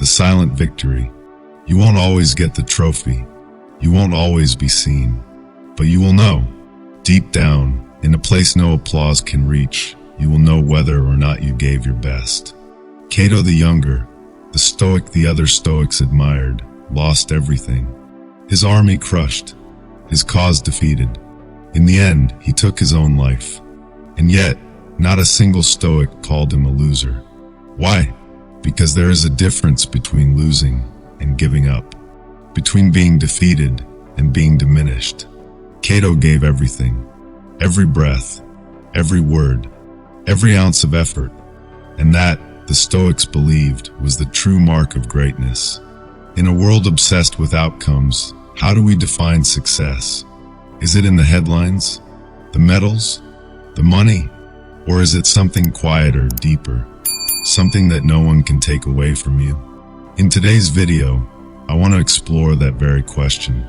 the silent victory. You won't always get the trophy. You won't always be seen. But you will know, deep down, in a place no applause can reach, you will know whether or not you gave your best. Cato the Younger, the Stoic the other Stoics admired, lost everything. His army crushed, his cause defeated. In the end, he took his own life. And yet, not a single Stoic called him a loser. Why? Because there is a difference between losing and giving up, between being defeated and being diminished. Cato gave everything, every breath, every word, every ounce of effort, and that, the Stoics believed, was the true mark of greatness. In a world obsessed with outcomes, how do we define success? Is it in the headlines, the medals, the money, or is it something quieter, deeper, something that no one can take away from you? In today's video, I want to explore that very question.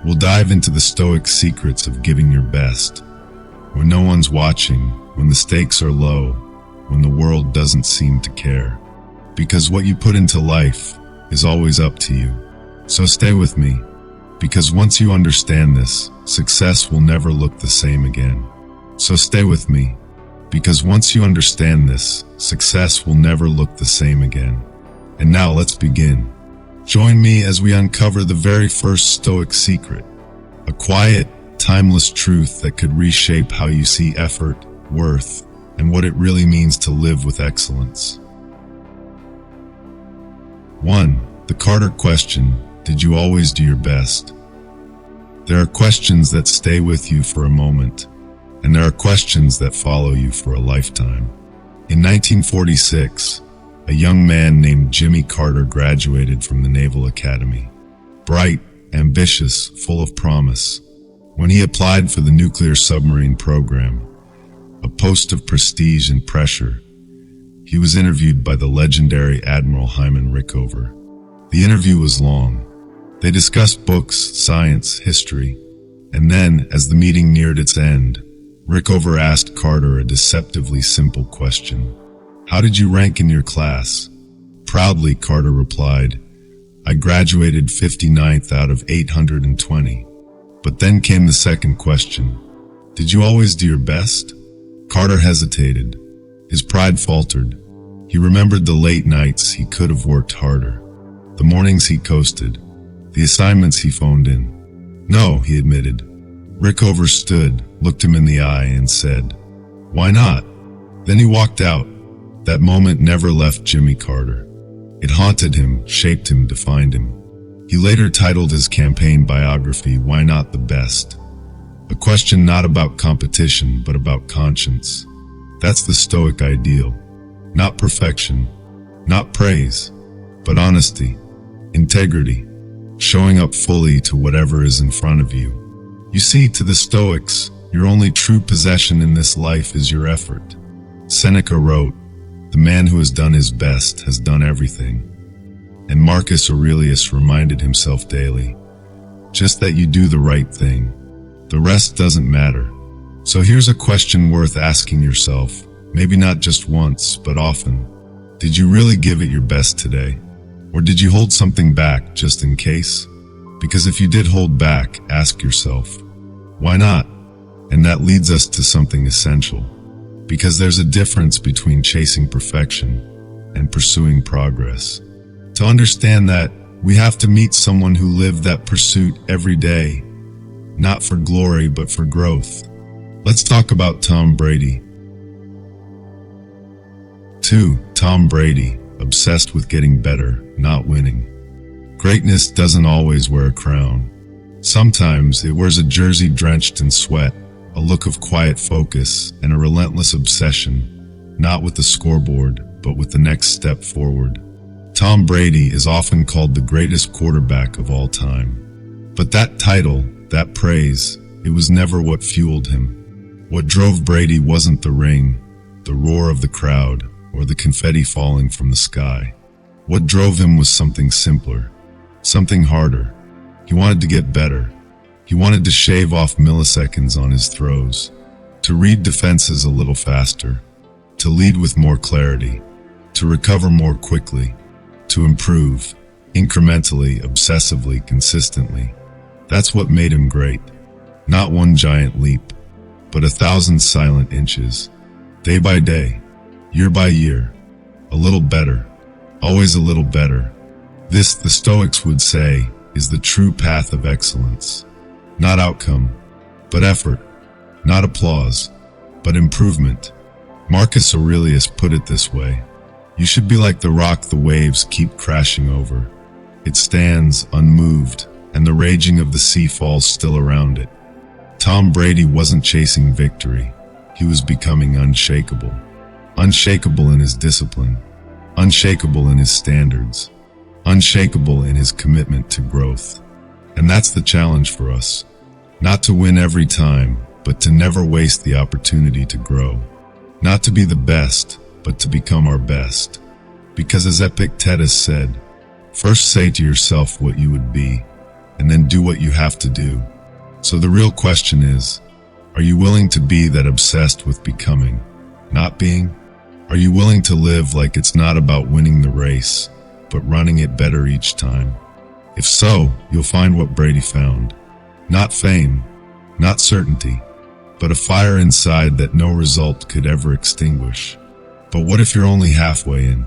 We'll dive into the Stoic secrets of giving your best, when no one's watching, when the stakes are low, when the world doesn't seem to care. Because what you put into life is always up to you. So stay with me, because once you understand this, success will never look the same again. So stay with me, because once you understand this, success will never look the same again. And now let's begin. Join me as we uncover the very first Stoic secret, a quiet, timeless truth that could reshape how you see effort, worth, and what it really means to live with excellence. 1. The Carter question: did you always do your best? There are questions that stay with you for a moment, and there are questions that follow you for a lifetime. In 1946, a young man named Jimmy Carter graduated from the Naval Academy. Bright, ambitious, full of promise. When he applied for the nuclear submarine program, a post of prestige and pressure, he was interviewed by the legendary Admiral Hyman Rickover. The interview was long. They discussed books, science, history, and then, as the meeting neared its end, Rickover asked Carter a deceptively simple question. How did you rank in your class? Proudly, Carter replied, I graduated 59th out of 820. But then came the second question. Did you always do your best? Carter hesitated. His pride faltered. He remembered the late nights he could have worked harder, the mornings he coasted, the assignments he phoned in. No, he admitted. Rickover stood, looked him in the eye, and said, Why not? Then he walked out. That moment never left Jimmy Carter. It haunted him, shaped him, defined him. He later titled his campaign biography, Why Not the Best? A question not about competition, but about conscience. That's the Stoic ideal. Not perfection, not praise, but honesty, integrity, showing up fully to whatever is in front of you. You see, to the Stoics, your only true possession in this life is your effort. Seneca wrote, the man who has done his best has done everything. And Marcus Aurelius reminded himself daily, just that you do the right thing. The rest doesn't matter. So here's a question worth asking yourself, maybe not just once, but often. Did you really give it your best today? Or did you hold something back just in case? Because if you did hold back, ask yourself, why not? And that leads us to something essential. Because there's a difference between chasing perfection and pursuing progress. To understand that, we have to meet someone who lived that pursuit every day, not for glory but for growth. Let's talk about Tom Brady. 2. Tom Brady, obsessed with getting better, not winning. Greatness doesn't always wear a crown. Sometimes it wears a jersey drenched in sweat, a look of quiet focus, and a relentless obsession, not with the scoreboard, but with the next step forward. Tom Brady is often called the greatest quarterback of all time. But that title, that praise, it was never what fueled him. What drove Brady wasn't the ring, the roar of the crowd, or the confetti falling from the sky. What drove him was something simpler, something harder. He wanted to get better. He wanted to shave off milliseconds on his throws, to read defenses a little faster, to lead with more clarity, to recover more quickly, to improve, incrementally, obsessively, consistently. That's what made him great. Not one giant leap, but 1,000 silent inches. Day by day, year by year, a little better, always a little better. This, the Stoics would say, is the true path of excellence. Not outcome, but effort. Not applause, but improvement. Marcus Aurelius put it this way: you should be like the rock the waves keep crashing over. It stands unmoved, and the raging of the sea falls still around it. Tom Brady wasn't chasing victory. He was becoming unshakable. Unshakable in his discipline. Unshakable in his standards. Unshakable in his commitment to growth. And that's the challenge for us. Not to win every time, but to never waste the opportunity to grow. Not to be the best, but to become our best. Because as Epictetus said, first say to yourself what you would be, and then do what you have to do. So the real question is, are you willing to be that obsessed with becoming, not being? Are you willing to live like it's not about winning the race, but running it better each time? If so, you'll find what Brady found. Not fame, not certainty, but a fire inside that no result could ever extinguish. But what if you're only halfway in?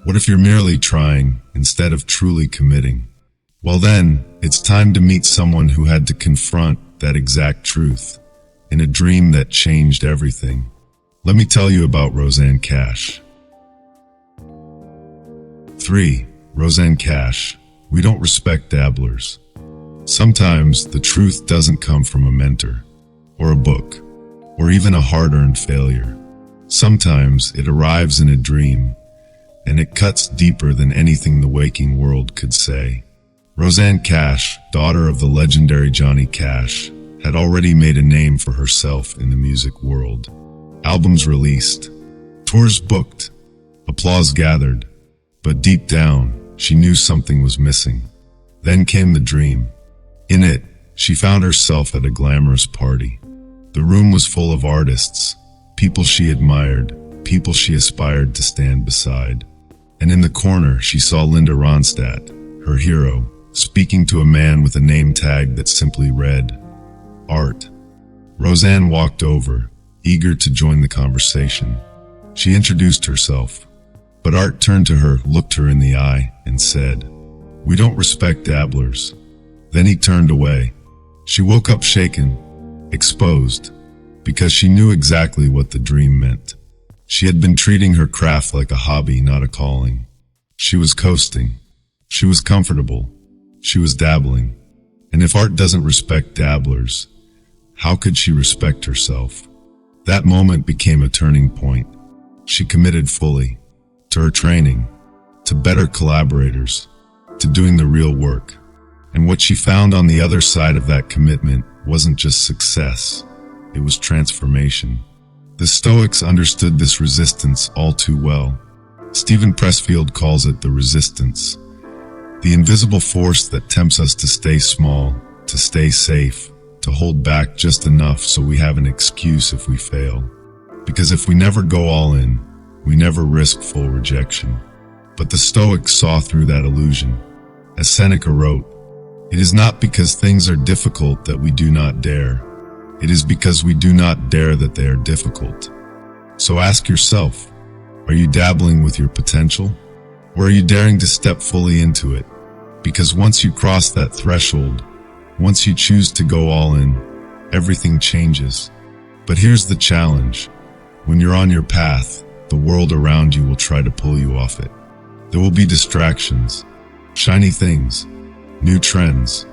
What if you're merely trying instead of truly committing? Well then, it's time to meet someone who had to confront that exact truth in a dream that changed everything. Let me tell you about Rosanne Cash. 3. Rosanne Cash. We don't respect dabblers. Sometimes the truth doesn't come from a mentor, or a book, or even a hard-earned failure. Sometimes it arrives in a dream, and it cuts deeper than anything the waking world could say. Rosanne Cash, daughter of the legendary Johnny Cash, had already made a name for herself in the music world. Albums released, tours booked, applause gathered, but deep down, she knew something was missing. Then came the dream. In it, she found herself at a glamorous party. The room was full of artists, people she admired, people she aspired to stand beside. And in the corner, she saw Linda Ronstadt, her hero, speaking to a man with a name tag that simply read, Art. Rosanne walked over, eager to join the conversation. She introduced herself, but Art turned to her, looked her in the eye, and said, "We don't respect dabblers." Then he turned away. She woke up shaken, exposed, because she knew exactly what the dream meant. She had been treating her craft like a hobby, not a calling. She was coasting. She was comfortable. She was dabbling. And if Art doesn't respect dabblers, how could she respect herself? That moment became a turning point. She committed fully to her training, to better collaborators, to doing the real work. And what she found on the other side of that commitment wasn't just success, it was transformation. The Stoics understood this resistance all too well. Stephen Pressfield calls it the resistance, the invisible force that tempts us to stay small, to stay safe, to hold back just enough so we have an excuse if we fail. Because if we never go all in, we never risk full rejection. But the Stoics saw through that illusion. As Seneca wrote, "It is not because things are difficult that we do not dare. It is because we do not dare that they are difficult." So ask yourself, are you dabbling with your potential? Or are you daring to step fully into it? Because once you cross that threshold, once you choose to go all in, everything changes. But here's the challenge. When you're on your path, the world around you will try to pull you off it. There will be distractions, shiny things, new trends.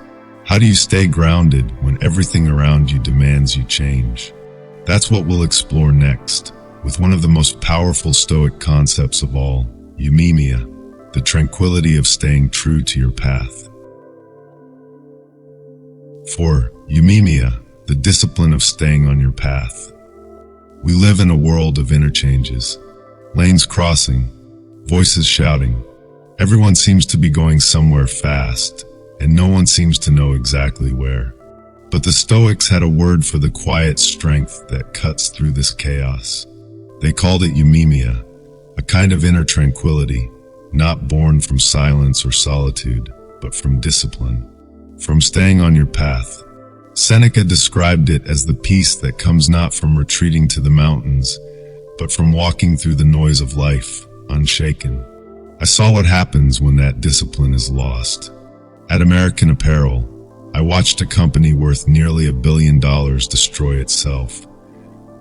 How do you stay grounded when everything around you demands you change? That's what we'll explore next, with one of the most powerful Stoic concepts of all, Eumemia, the tranquility of staying true to your path. 4. Eumemia, the discipline of staying on your path. We live in a world of interchanges, lanes crossing, voices shouting. Everyone seems to be going somewhere fast, and no one seems to know exactly where. But the Stoics had a word for the quiet strength that cuts through this chaos. They called it Eumemia, a kind of inner tranquility. not born from silence or solitude, but from discipline, from staying on your path. Seneca described it as the peace that comes not from retreating to the mountains, but from walking through the noise of life, unshaken. I saw what happens when that discipline is lost. At American Apparel, I watched a company worth nearly $1 billion destroy itself.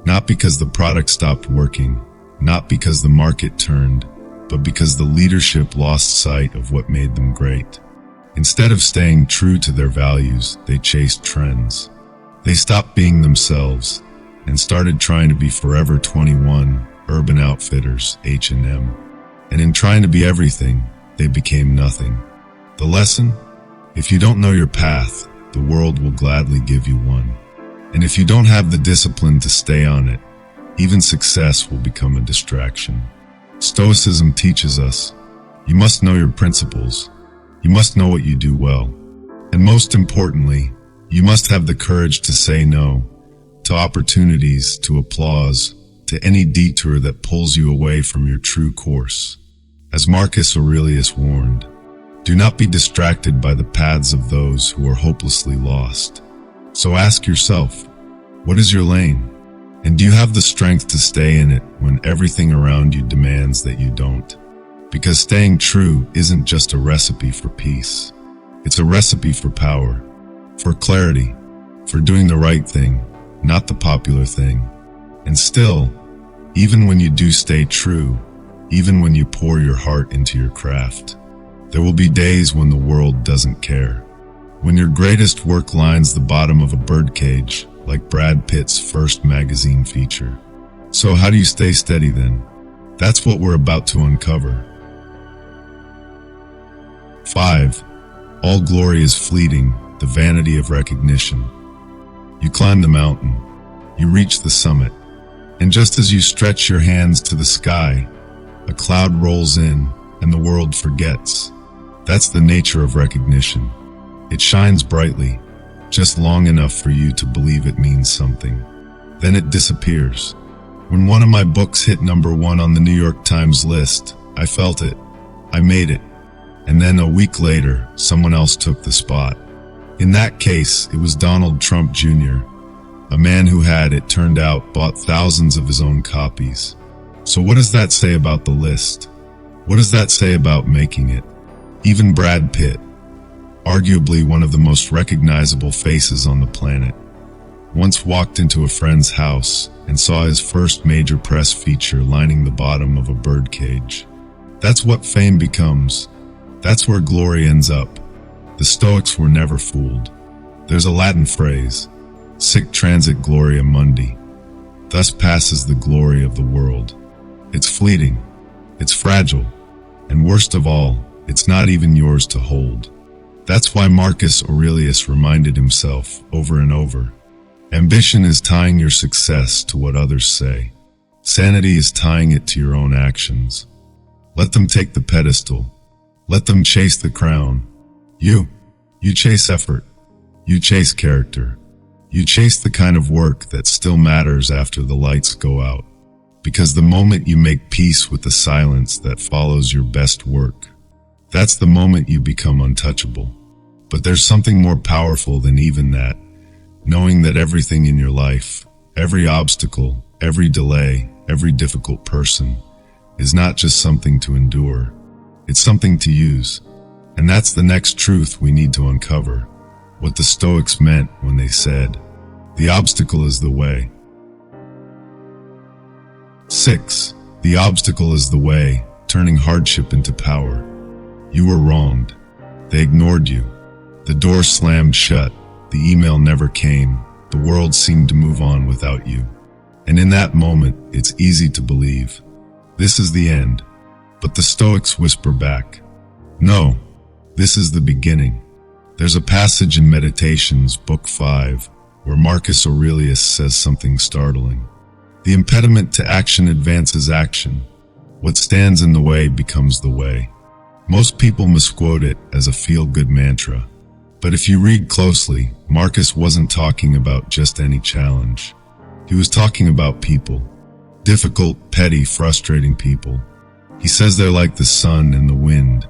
Not because the product stopped working, not because the market turned, but because the leadership lost sight of what made them great. Instead of staying true to their values, they chased trends. They stopped being themselves and started trying to be Forever 21, Urban Outfitters, H&M. And in trying to be everything, they became nothing. The lesson? If you don't know your path, the world will gladly give you one. And if you don't have the discipline to stay on it, even success will become a distraction. Stoicism teaches us, you must know your principles, you must know what you do well, and most importantly, you must have the courage to say no to opportunities, to applause, to any detour that pulls you away from your true course. As Marcus Aurelius warned, do not be distracted by the paths of those who are hopelessly lost. So ask yourself, what is your lane? And do you have the strength to stay in it when everything around you demands that you don't? Because staying true isn't just a recipe for peace. It's a recipe for power, for clarity, for doing the right thing, not the popular thing. And still, even when you do stay true, even when you pour your heart into your craft, there will be days when the world doesn't care. When your greatest work lines the bottom of a birdcage, like Brad Pitt's first magazine feature. So how do you stay steady then? That's what we're about to uncover. 5. All glory is fleeting, the vanity of recognition. You climb the mountain, you reach the summit, and just as you stretch your hands to the sky, a cloud rolls in and the world forgets. That's the nature of recognition. It shines brightly, just long enough for you to believe it means something. Then it disappears. When one of my books hit #1 on the New York Times list, I felt it. I made it. And then a week later, someone else took the spot. In that case, it was Donald Trump Jr., a man who had, it turned out, bought thousands of his own copies. So what does that say about the list? What does that say about making it? Even Brad Pitt, arguably one of the most recognizable faces on the planet, once walked into a friend's house and saw his first major press feature lining the bottom of a birdcage. That's what fame becomes. That's where glory ends up. The Stoics were never fooled. There's a Latin phrase, sic transit gloria mundi. Thus passes the glory of the world. It's fleeting, it's fragile, and worst of all, it's not even yours to hold. That's why Marcus Aurelius reminded himself over and over, ambition is tying your success to what others say. Sanity is tying it to your own actions. Let them take the pedestal. Let them chase the crown. You chase effort. You chase character. You chase the kind of work that still matters after the lights go out. Because the moment you make peace with the silence that follows your best work, that's the moment you become untouchable. But there's something more powerful than even that, knowing that everything in your life, every obstacle, every delay, every difficult person, is not just something to endure, it's something to use. And that's the next truth we need to uncover, what the Stoics meant when they said, the obstacle is the way. 6. The obstacle is the way, turning hardship into power. You were wronged. They ignored you. The door slammed shut. The email never came. The world seemed to move on without you. And in that moment, it's easy to believe, this is the end. But the Stoics whisper back, no, this is the beginning. There's a passage in Meditations, Book 5, where Marcus Aurelius says something startling. The impediment to action advances action. What stands in the way becomes the way. Most people misquote it as a feel-good mantra. But if you read closely, Marcus wasn't talking about just any challenge. He was talking about people. Difficult, petty, frustrating people. He says they're like the sun and the wind,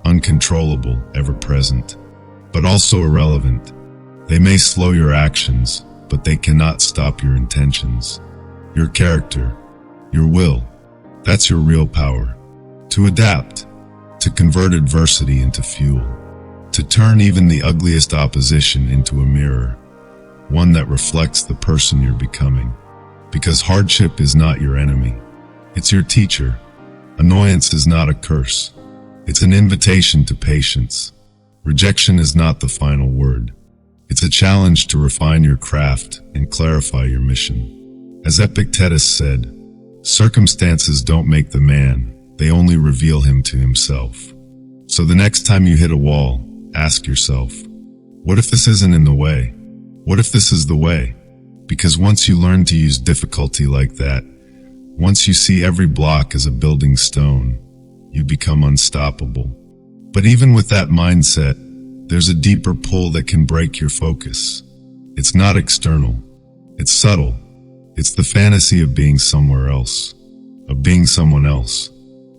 uncontrollable, ever present, but also irrelevant. They may slow your actions, but they cannot stop your intentions. Your character, your will, that's your real power. To adapt, to convert adversity into fuel, to turn even the ugliest opposition into a mirror, one that reflects the person you're becoming. Because hardship is not your enemy, it's your teacher. Annoyance is not a curse, it's an invitation to patience. Rejection is not the final word. It's a challenge to refine your craft and clarify your mission. As Epictetus said, circumstances don't make the man, they only reveal him to himself. So the next time you hit a wall, ask yourself, what if this isn't in the way? What if this is the way? Because once you learn to use difficulty like that, once you see every block as a building stone, you become unstoppable. But even with that mindset, there's a deeper pull that can break your focus. It's not external, it's subtle. It's the fantasy of being somewhere else, of being someone else.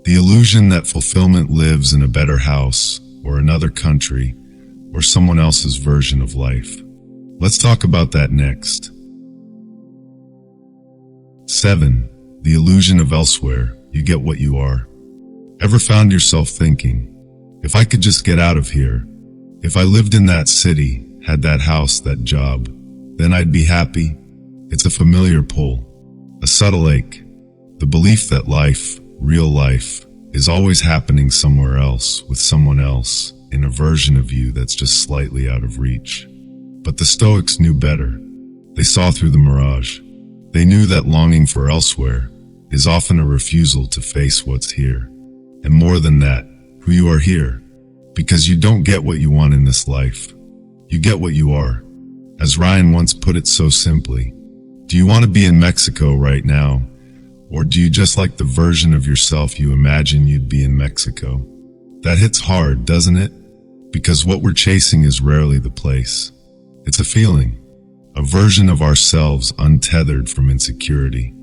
The illusion that fulfillment lives in a better house, or another country, or someone else's version of life. Let's talk about that next. 7. The illusion of elsewhere. You get what you are. Ever found yourself thinking, if I could just get out of here, if I lived in that city, had that house, that job, then I'd be happy? It's a familiar pull, a subtle ache, the belief that life, real life, is always happening somewhere else, with someone else, in a version of you that's just slightly out of reach. But the Stoics knew better. They saw through the mirage. They knew that longing for elsewhere is often a refusal to face what's here. And more than that, who you are here. Because you don't get what you want in this life. You get what you are. As Ryan once put it so simply, do you want to be in Mexico right now? Or do you just like the version of yourself you imagine you'd be in Mexico? That hits hard, doesn't it? Because what we're chasing is rarely the place. It's a feeling, a version of ourselves untethered from insecurity,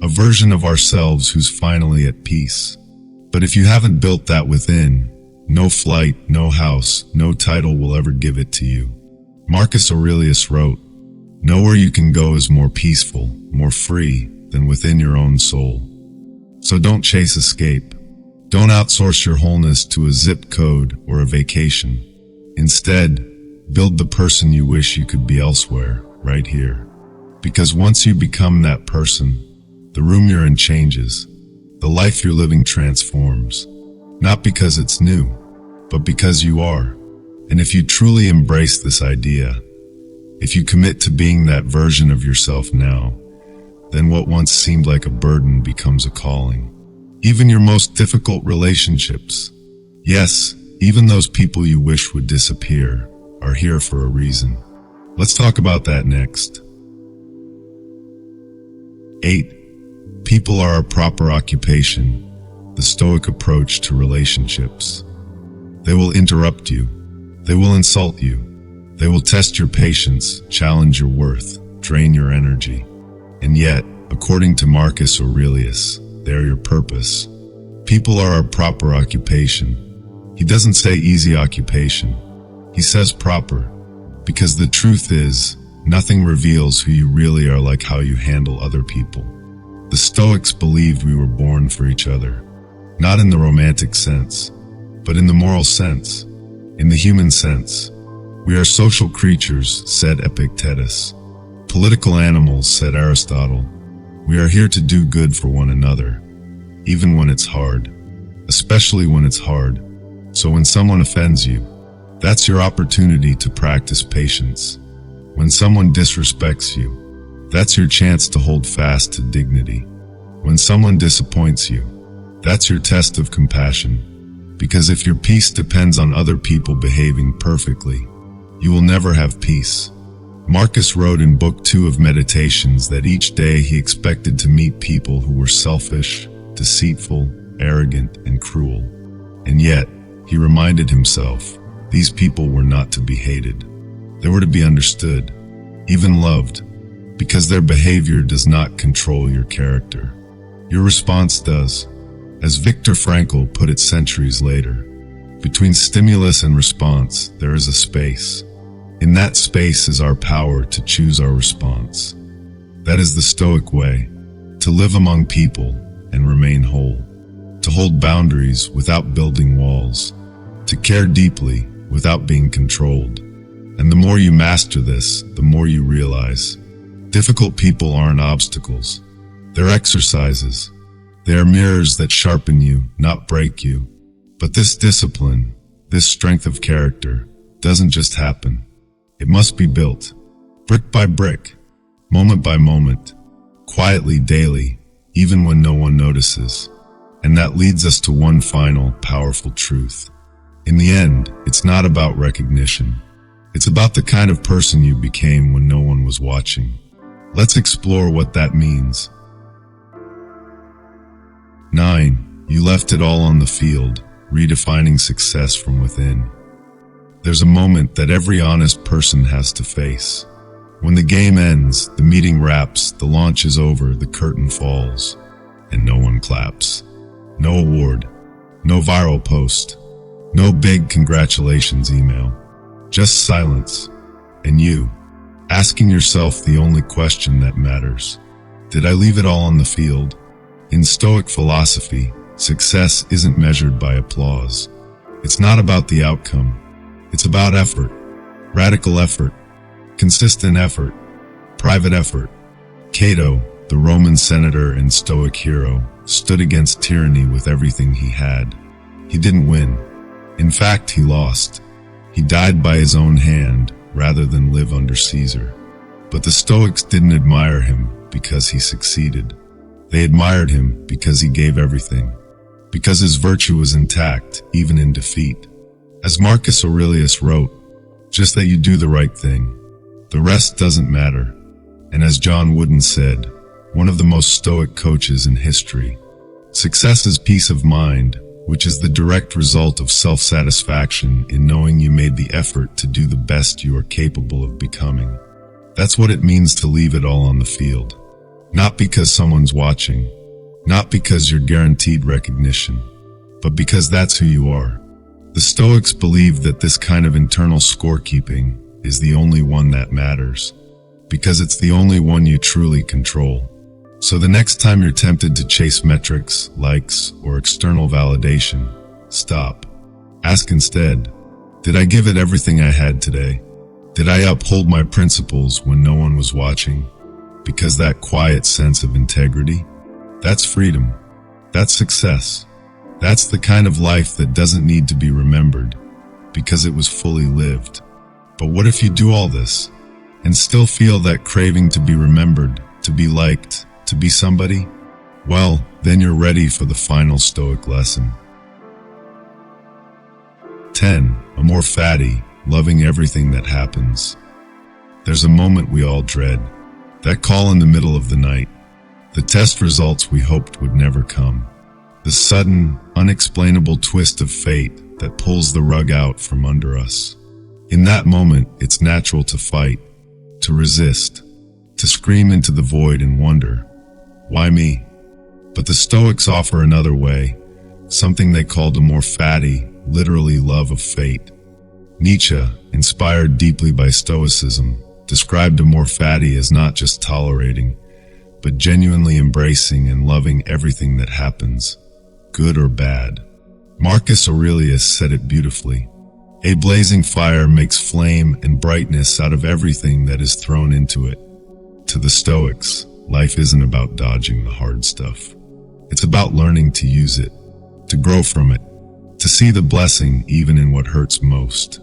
a version of ourselves who's finally at peace. But if you haven't built that within, no flight, no house, no title will ever give it to you. Marcus Aurelius wrote, "Nowhere you can go is more peaceful, more free than within your own soul." So don't chase escape. Don't outsource your wholeness to a zip code or a vacation. Instead, build the person you wish you could be elsewhere, right here. Because once you become that person, the room you're in changes. The life you're living transforms. Not because it's new, but because you are. And if you truly embrace this idea, if you commit to being that version of yourself now, then what once seemed like a burden becomes a calling. Even your most difficult relationships, yes, even those people you wish would disappear, are here for a reason. Let's talk about that next. 8. People are a proper occupation, the Stoic approach to relationships. They will interrupt you. They will insult you. They will test your patience, challenge your worth, drain your energy. And yet, according to Marcus Aurelius, they're your purpose. People are a proper occupation. He doesn't say easy occupation. He says proper. Because the truth is, nothing reveals who you really are like how you handle other people. The Stoics believed we were born for each other. Not in the romantic sense, but in the moral sense, in the human sense. We are social creatures, said Epictetus. Political animals, said Aristotle. We are here to do good for one another, even when it's hard, especially when it's hard. So when someone offends you, that's your opportunity to practice patience. When someone disrespects you, that's your chance to hold fast to dignity. When someone disappoints you, that's your test of compassion. Because if your peace depends on other people behaving perfectly, you will never have peace. Marcus wrote in Book 2 of Meditations that each day he expected to meet people who were selfish, deceitful, arrogant, and cruel. And yet, he reminded himself, these people were not to be hated. They were to be understood, even loved, because their behavior does not control your character. Your response does. As Viktor Frankl put it centuries later, between stimulus and response, there is a space. In that space is our power to choose our response. That is the Stoic way, to live among people and remain whole, to hold boundaries without building walls, to care deeply without being controlled. And the more you master this, the more you realize difficult people aren't obstacles. They're exercises. They are mirrors that sharpen you, not break you. But this discipline, this strength of character, doesn't just happen. It must be built, brick by brick, moment by moment, quietly daily, even when no one notices. And that leads us to one final, powerful truth. In the end, it's not about recognition. It's about the kind of person you became when no one was watching. Let's explore what that means. 9. You left it all on the field, redefining success from within. There's a moment that every honest person has to face. When the game ends, the meeting wraps, the launch is over, the curtain falls, and no one claps. No award, no viral post, no big congratulations email, just silence, and you, asking yourself the only question that matters. Did I leave it all on the field? In Stoic philosophy, success isn't measured by applause. It's not about the outcome. It's about effort, radical effort, consistent effort, private effort. Cato, the Roman senator and Stoic hero, stood against tyranny with everything he had. He didn't win. In fact, he lost. He died by his own hand rather than live under Caesar. But the Stoics didn't admire him because he succeeded. They admired him because he gave everything, because his virtue was intact even in defeat. As Marcus Aurelius wrote, just that you do the right thing. The rest doesn't matter. And as John Wooden said, one of the most Stoic coaches in history, success is peace of mind, which is the direct result of self-satisfaction in knowing you made the effort to do the best you are capable of becoming. That's what it means to leave it all on the field. Not because someone's watching, not because you're guaranteed recognition, but because that's who you are. The Stoics believe that this kind of internal scorekeeping is the only one that matters, because it's the only one you truly control. So the next time you're tempted to chase metrics, likes, or external validation, stop. Ask instead, did I give it everything I had today? Did I uphold my principles when no one was watching? Because that quiet sense of integrity, that's freedom. That's success. That's the kind of life that doesn't need to be remembered because it was fully lived. But what if you do all this and still feel that craving to be remembered, to be liked, to be somebody? Well, then you're ready for the final Stoic lesson. 10. Amor Fati, loving everything that happens. There's a moment we all dread. That call in the middle of the night. The test results we hoped would never come. The sudden, unexplainable twist of fate that pulls the rug out from under us. In that moment, it's natural to fight, to resist, to scream into the void and wonder, why me? But the Stoics offer another way, something they called Amor Fati, literally love of fate. Nietzsche, inspired deeply by Stoicism, described Amor Fati as not just tolerating, but genuinely embracing and loving everything that happens, good or bad. Marcus Aurelius said it beautifully. A blazing fire makes flame and brightness out of everything that is thrown into it. To the Stoics, life isn't about dodging the hard stuff. It's about learning to use it, to grow from it, to see the blessing even in what hurts most.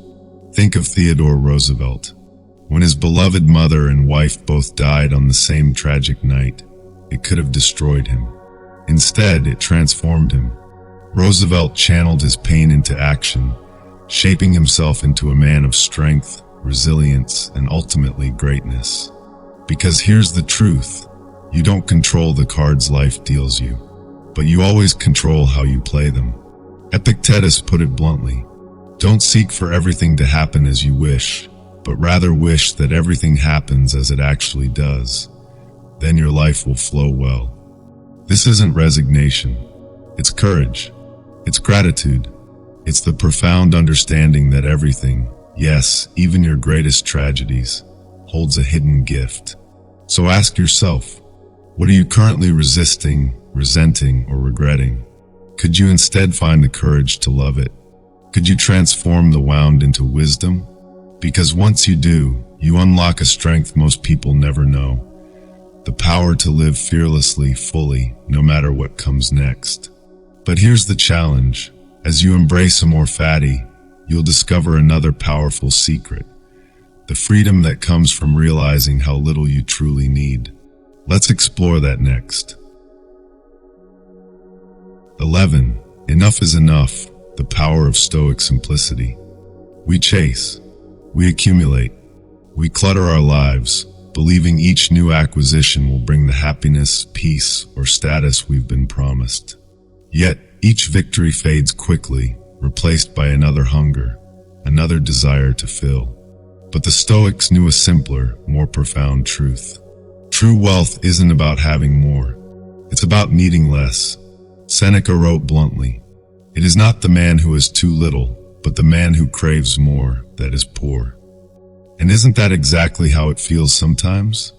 Think of Theodore Roosevelt. When his beloved mother and wife both died on the same tragic night, it could have destroyed him. Instead, it transformed him. Roosevelt channeled his pain into action, shaping himself into a man of strength, resilience, and ultimately greatness. Because here's the truth, you don't control the cards life deals you, but you always control how you play them. Epictetus put it bluntly, don't seek for everything to happen as you wish, but rather wish that everything happens as it actually does. Then your life will flow well. This isn't resignation. It's courage. It's gratitude. It's the profound understanding that everything, yes, even your greatest tragedies, holds a hidden gift. So ask yourself, what are you currently resisting, resenting, or regretting? Could you instead find the courage to love it? Could you transform the wound into wisdom? Because once you do, you unlock a strength most people never know. The power to live fearlessly, fully, no matter what comes next. But here's the challenge. As you embrace Amor Fati, you'll discover another powerful secret. The freedom that comes from realizing how little you truly need. Let's explore that next. 11. Enough is enough. The power of Stoic simplicity. We chase. We accumulate. We clutter our lives, believing each new acquisition will bring the happiness, peace, or status we've been promised. Yet, each victory fades quickly, replaced by another hunger, another desire to fill. But the Stoics knew a simpler, more profound truth. True wealth isn't about having more. It's about needing less. Seneca wrote bluntly, "It is not the man who has too little, but the man who craves more that is poor." And isn't that exactly how it feels sometimes?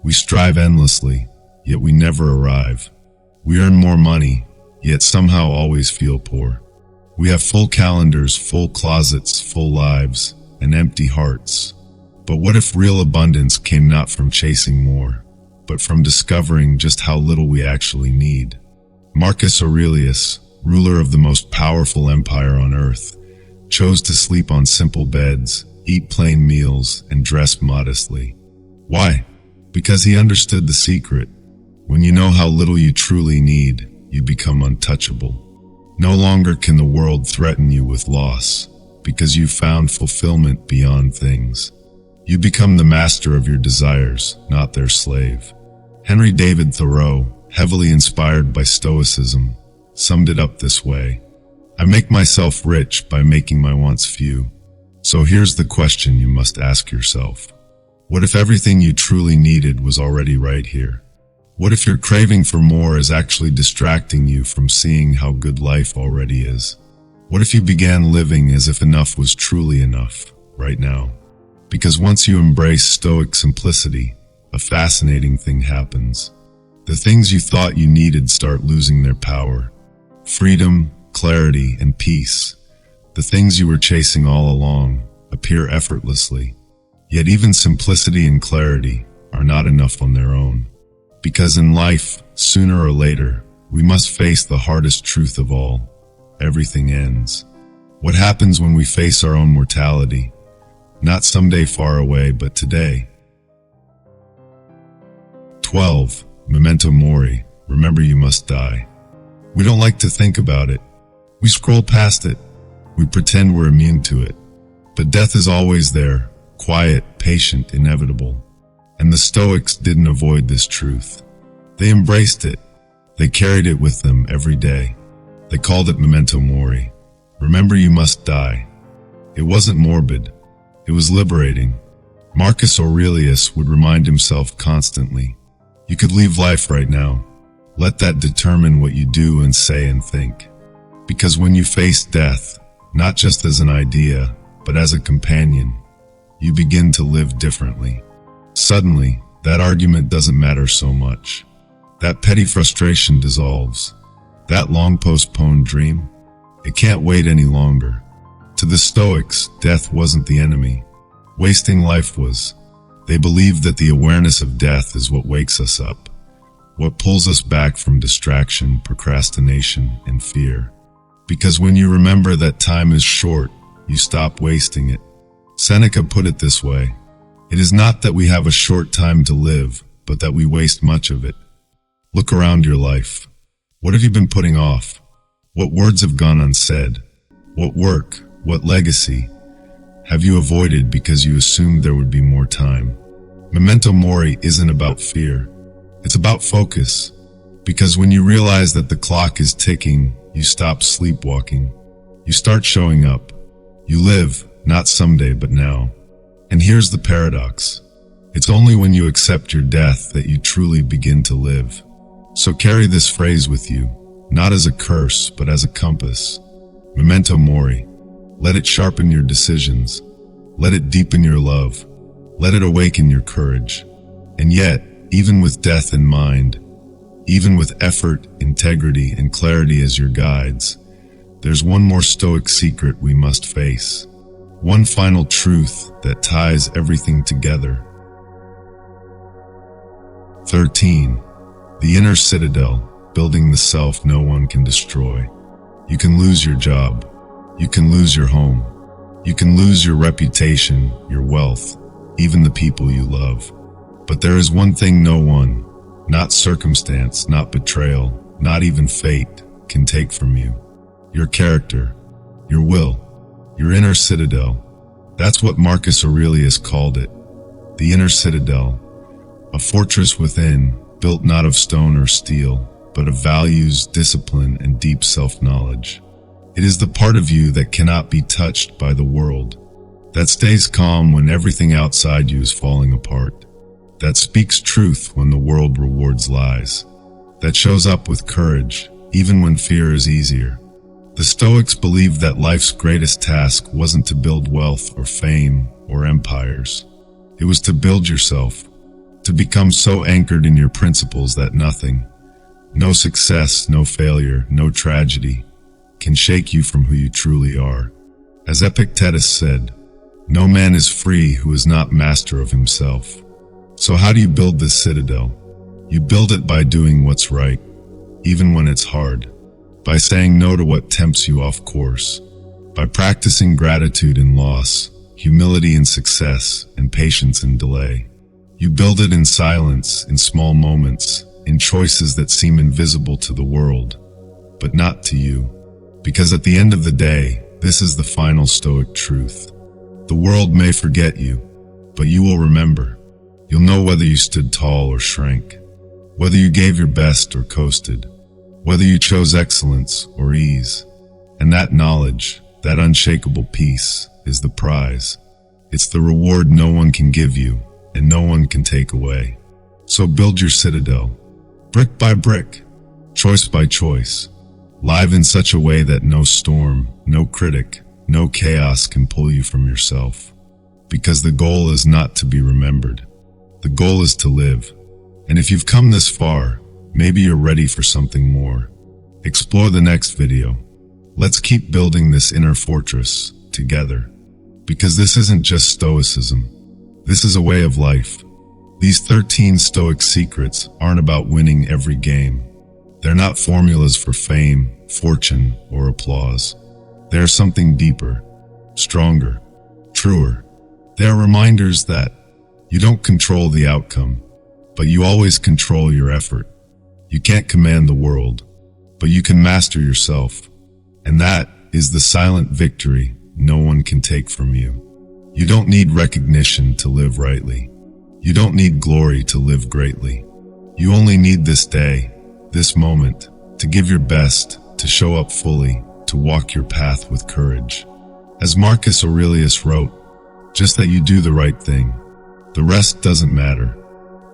We strive endlessly, yet we never arrive. We earn more money, yet somehow always feel poor. We have full calendars, full closets, full lives, and empty hearts. But what if real abundance came not from chasing more, but from discovering just how little we actually need? Marcus Aurelius, ruler of the most powerful empire on earth, chose to sleep on simple beds, eat plain meals, and dress modestly. Why? Because he understood the secret. When you know how little you truly need, you become untouchable. No longer can the world threaten you with loss, because you've found fulfillment beyond things. You become the master of your desires, not their slave. Henry David Thoreau, heavily inspired by Stoicism, summed it up this way: "I make myself rich by making my wants few." So here's the question you must ask yourself. What if everything you truly needed was already right here? What if your craving for more is actually distracting you from seeing how good life already is? What if you began living as if enough was truly enough, right now? Because once you embrace Stoic simplicity, a fascinating thing happens. The things you thought you needed start losing their power. Freedom, clarity, and peace, the things you were chasing all along, appear effortlessly. Yet even simplicity and clarity are not enough on their own. Because in life, sooner or later, we must face the hardest truth of all. Everything ends. What happens when we face our own mortality? Not someday far away, but today. 12. Memento Mori. Remember you must die. We don't like to think about it. We scroll past it. We pretend we're immune to it. But death is always there, quiet, patient, inevitable. And the Stoics didn't avoid this truth. They embraced it. They carried it with them every day. They called it Memento Mori. Remember you must die. It wasn't morbid. It was liberating. Marcus Aurelius would remind himself constantly, you could leave life right now. Let that determine what you do and say and think. Because when you face death, not just as an idea, but as a companion, you begin to live differently. Suddenly, that argument doesn't matter so much. That petty frustration dissolves. That long postponed dream, it can't wait any longer. To the Stoics, death wasn't the enemy. Wasting life was. They believed that the awareness of death is what wakes us up, what pulls us back from distraction, procrastination, and fear. Because when you remember that time is short, you stop wasting it. Seneca put it this way: it is not that we have a short time to live, but that we waste much of it. Look around your life. What have you been putting off? What words have gone unsaid? What work, what legacy have you avoided because you assumed there would be more time? Memento Mori isn't about fear. It's about focus. Because when you realize that the clock is ticking, you stop sleepwalking. You start showing up. You live, not someday, but now. And here's the paradox. It's only when you accept your death that you truly begin to live. So carry this phrase with you. not as a curse, but as a compass. Memento Mori. Let it sharpen your decisions. Let it deepen your love. Let it awaken your courage. And yet, even with death in mind, even with effort, integrity, and clarity as your guides, there's one more Stoic secret we must face. One final truth that ties everything together. 13. The inner citadel, building the self no one can destroy. You can lose your job. You can lose your home. You can lose your reputation, your wealth, even the people you love. But there is one thing no one, not circumstance, not betrayal, not even fate, can take from you. Your character, your will, your inner citadel. That's what Marcus Aurelius called it. The inner citadel, a fortress within, built not of stone or steel, but of values, discipline, and deep self-knowledge. It is the part of you that cannot be touched by the world, that stays calm when everything outside you is falling apart, that speaks truth when the world rewards lies, that shows up with courage, even when fear is easier. The Stoics believed that life's greatest task wasn't to build wealth or fame or empires. It was to build yourself, to become so anchored in your principles that nothing, no success, no failure, no tragedy, can shake you from who you truly are. As Epictetus said, no man is free who is not master of himself. So how do you build this citadel? You build it by doing what's right, even when it's hard, by saying no to what tempts you off course, by practicing gratitude in loss, humility in success, and patience in delay. You build it in silence, in small moments, in choices that seem invisible to the world, but not to you. Because at the end of the day, this is the final Stoic truth. The world may forget you, but you will remember. You'll know whether you stood tall or shrank, whether you gave your best or coasted, whether you chose excellence or ease. And that knowledge, that unshakable peace, is the prize. It's the reward no one can give you and no one can take away. So build your citadel, brick by brick, choice by choice, live in such a way that no storm, no critic, no chaos can pull you from yourself. Because the goal is not to be remembered. The goal is to live. And if you've come this far, maybe you're ready for something more. Explore the next video. Let's keep building this inner fortress together. Because this isn't just Stoicism. This is a way of life. These 13 Stoic secrets aren't about winning every game. They're not formulas for fame, fortune, or applause. They are something deeper, stronger, truer. They are reminders that you don't control the outcome, but you always control your effort. You can't command the world, but you can master yourself. And that is the silent victory no one can take from you. You don't need recognition to live rightly. You don't need glory to live greatly. You only need this day, this moment, to give your best, to show up fully, to walk your path with courage. As Marcus Aurelius wrote, just that you do the right thing. The rest doesn't matter.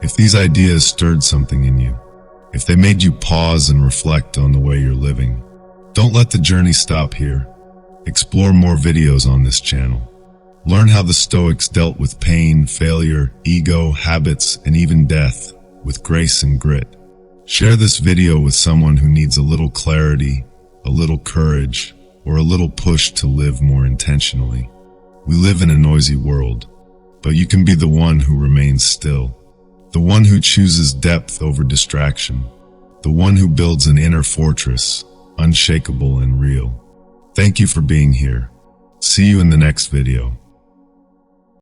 If these ideas stirred something in you, if they made you pause and reflect on the way you're living, don't let the journey stop here. Explore more videos on this channel. Learn how the Stoics dealt with pain, failure, ego, habits, and even death with grace and grit. Share this video with someone who needs a little clarity, a little courage, or a little push to live more intentionally. We live in a noisy world, but you can be the one who remains still, the one who chooses depth over distraction, the one who builds an inner fortress, unshakable and real. Thank you for being here. See you in the next video.